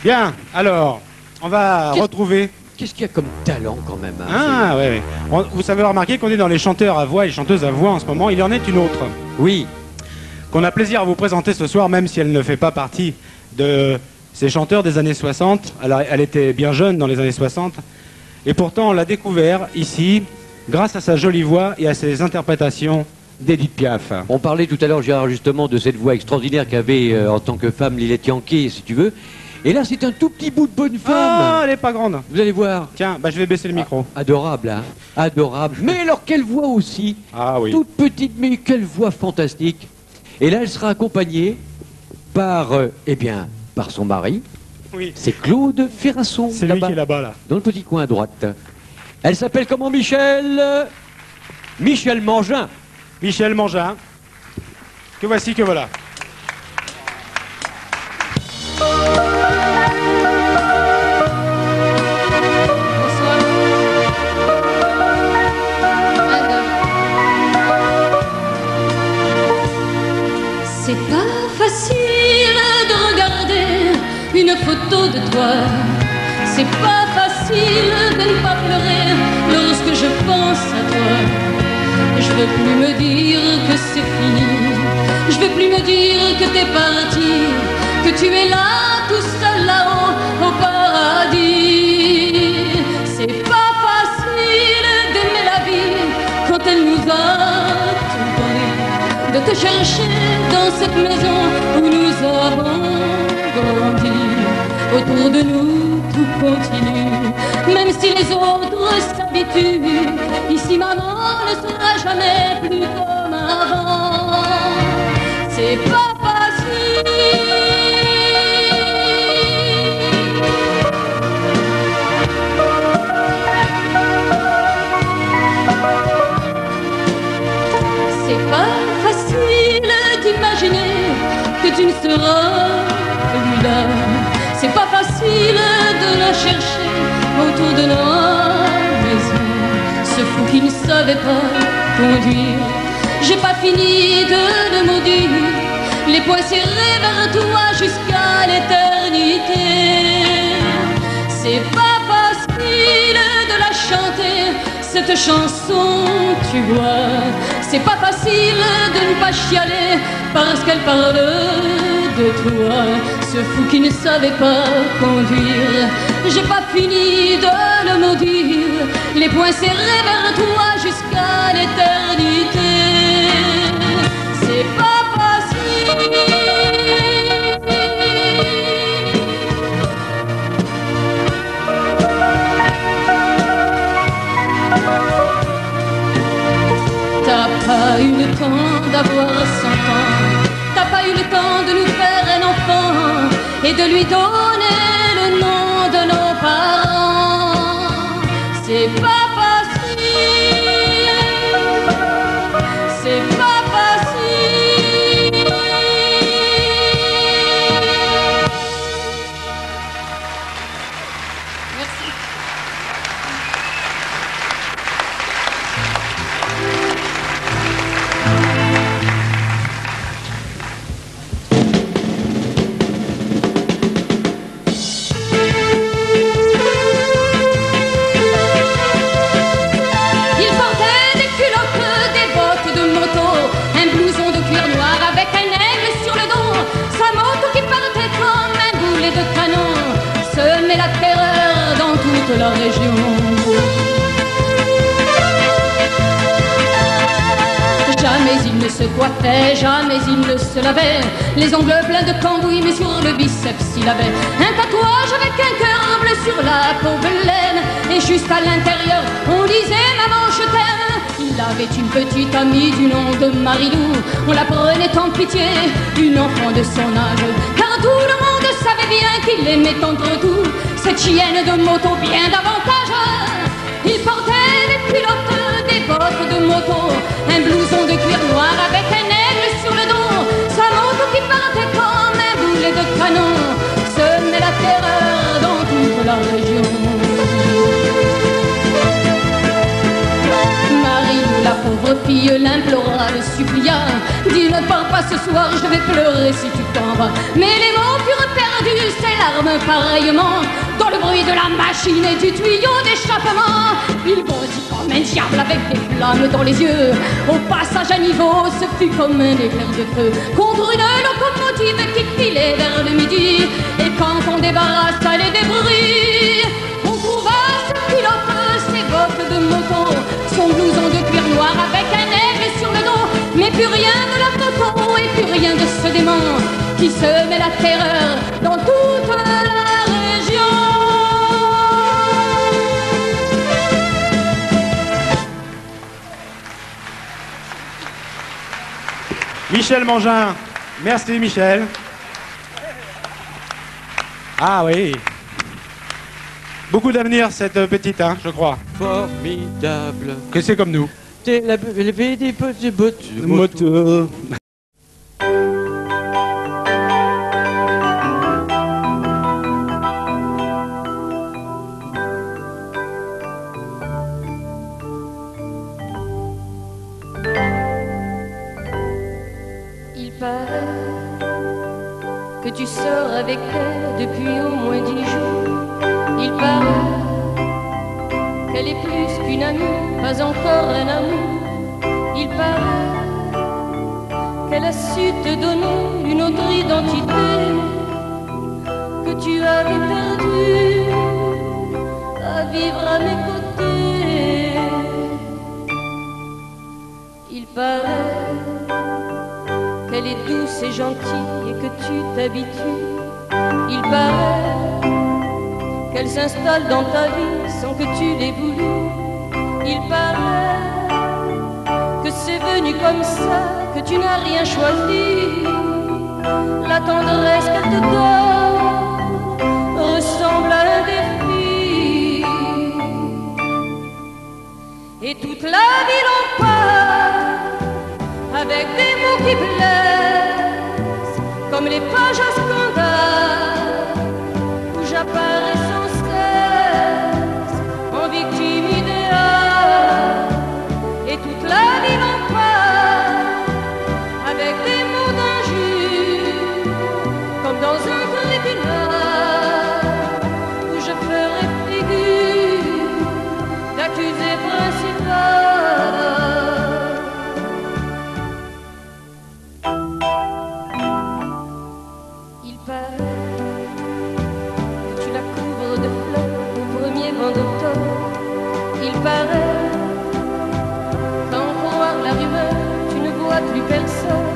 Bien, alors, on va retrouver... Qu'est-ce qu'il y a comme talent quand même hein, Ah, ouais. Vous savez remarquer qu'on est dans les chanteurs à voix et chanteuses à voix en ce moment. Il y en est une autre. Oui. Qu'on a plaisir à vous présenter ce soir, même si elle ne fait pas partie de ces chanteurs des années 60. Alors, elle était bien jeune dans les années 60. Et pourtant, on l'a découvert ici, grâce à sa jolie voix et à ses interprétations d'Edith Piaf. On parlait tout à l'heure, Gérard, justement, de cette voix extraordinaire qu'avait en tant que femme Lilette Yankee, si tu veux. Et là, c'est un tout petit bout de bonne femme. Ah, elle est pas grande. Vous allez voir. Tiens, bah, je vais baisser le micro. Adorable, hein. Adorable. Mais alors, quelle voix aussi. Ah oui. Toute petite, mais quelle voix fantastique. Et là, elle sera accompagnée par, par son mari. Oui. C'est Claude Ferrasson. C'est lui qui est là-bas, là. Dans le petit coin à droite. Elle s'appelle comment, Michel? Michel Mangin. Michel Mangin. Que voici, que voilà. C'est pas facile de regarder une photo de toi. C'est pas facile de ne pas pleurer lorsque je pense à toi. Je veux plus me dire que c'est fini. Je veux plus me dire que t'es parti, que tu es là tout seul là-haut au paradis. C'est pas facile d'aimer la vie quand elle nous a tout donné, de te chercher dans cette maison où nous avons grandi. Autour de nous tout continue, même si les autres s'habituent. Ici maman ne sera jamais plus comme avant. C'est pas facile. C'est pas facile d'imaginer que tu ne seras plus là. C'est pas facile de la chercher autour de nos maisons. Ce fou qui ne savait pas conduire, j'ai pas fini de le maudire. Les poings serrés vers toi jusqu'à l'éternité. C'est pas facile de la chanter, cette chanson, tu vois. C'est pas facile de ne pas chialer parce qu'elle parle de toi. Ce fou qui ne savait pas conduire, j'ai pas fini de le maudire. Les poings serrés vers toi jusqu'à l'éternité. C'est pas facile. T'as pas eu le temps d'avoir 100 ans. T'as pas eu le temps de nous faire un enfant et de lui donner le nom de nos parents. C'est pas facile. C'est pas facile. Merci. Il portait des culottes, des bottes de moto, un blouson de cuir noir avec un aigle sur le dos. Sa moto qui partait comme un boulet de canon semait la terreur dans toute la région. Jamais il ne se coiffait, jamais il ne se lavait, les ongles pleins de cambouis, mais sur le biceps il avait un tatouage avec un cœur bleu sur la peau blême. Et juste à l'intérieur on disait maman je t'aime. Il avait une petite amie du nom de Marilou, on la prenait en pitié, une enfant de son âge, car tout le monde savait bien qu'il aimait entre tout cette chienne de moto bien davantage. Il portait des culottes, des bottes de moto, un blouson de cuir noir avec un aigle sur le dos. Sa moto qui partait comme un boulet de canon semait la terreur dans toute la région. Marie, la pauvre fille, l'implora, le supplia. Dis ne pars pas ce soir, je vais pleurer si tu t'en vas. Mais les mots furent perdus ses larmes pareillement dans le bruit de la machine et du tuyau d'échappement. Il bondit comme un diable avec des flammes dans les yeux. Au passage à niveau, ce fut comme un éclair de feu contre une locomotive qui filait vers le midi. Et quand on débarrassa les débris, on trouva ce pilote, ses bottes de moto, son blouson de cuir noir avec un aigle sur le dos. Mais plus rien de la photo et plus rien de ce démon qui semait la terreur dans toute la région. Michel Mangin. Merci Michel. Ah oui. Beaucoup d'avenir cette petite, hein, je crois. Formidable. Que c'est comme nous. C'est la des petits bottes. Moto. Il paraît que tu sors avec elle depuis au moins 10 jours. Il paraît qu'elle est plus qu'une amie, pas encore un amour. Il paraît qu'elle a su te donner une autre identité que tu avais perdue à vivre à mes côtés. Il paraît qu'elle est douce et gentille et que tu t'habitues. Il paraît qu'elle s'installe dans ta vie sans que tu l'aies voulu. Il paraît que c'est venu comme ça, que tu n'as rien choisi. La tendresse qu'elle te donne ressemble à un défi. Et toute la ville en parle avec des mots qui blessent, comme les pages à scandale où j'apparais sans cesse en victime idéale. Et toute la ville en parle avec des mots d'injure, comme dans un tribunal où je ferais figure d'accusé principal. Il paraît que tu la couvres de fleurs au premier vent d'automne. Il paraît qu'en croire la rumeur, tu ne vois plus personne.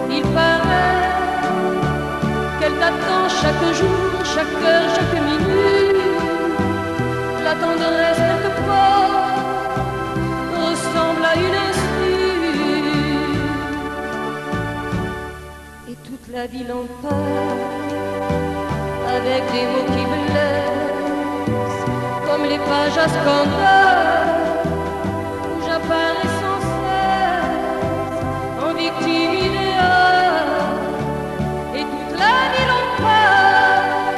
Il paraît qu'elle t'attend chaque jour, chaque heure, chaque minute. La tendresse qu'elle te porte ressemble à une insulte. Et toute la ville en parle avec des mots qui blessent, comme les pages à scandale où j'apparais sans cesse en victime idéale. Et toute la ville en parle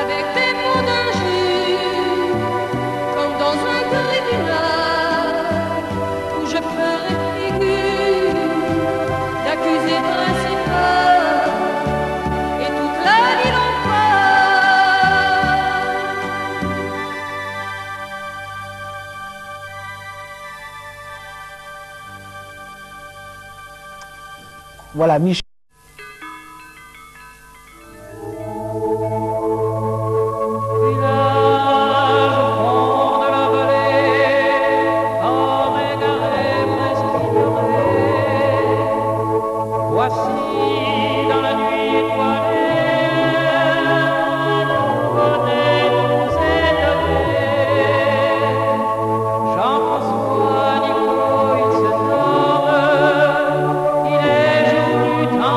avec des mots d'injure, comme dans un tribunal où je ferais figure d'accusé principal. Et toute la ville en Voilà, Michel. Jean-François Nico, il se torne, il est jour du temps.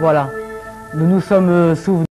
Voilà. Nous nous sommes souvenus.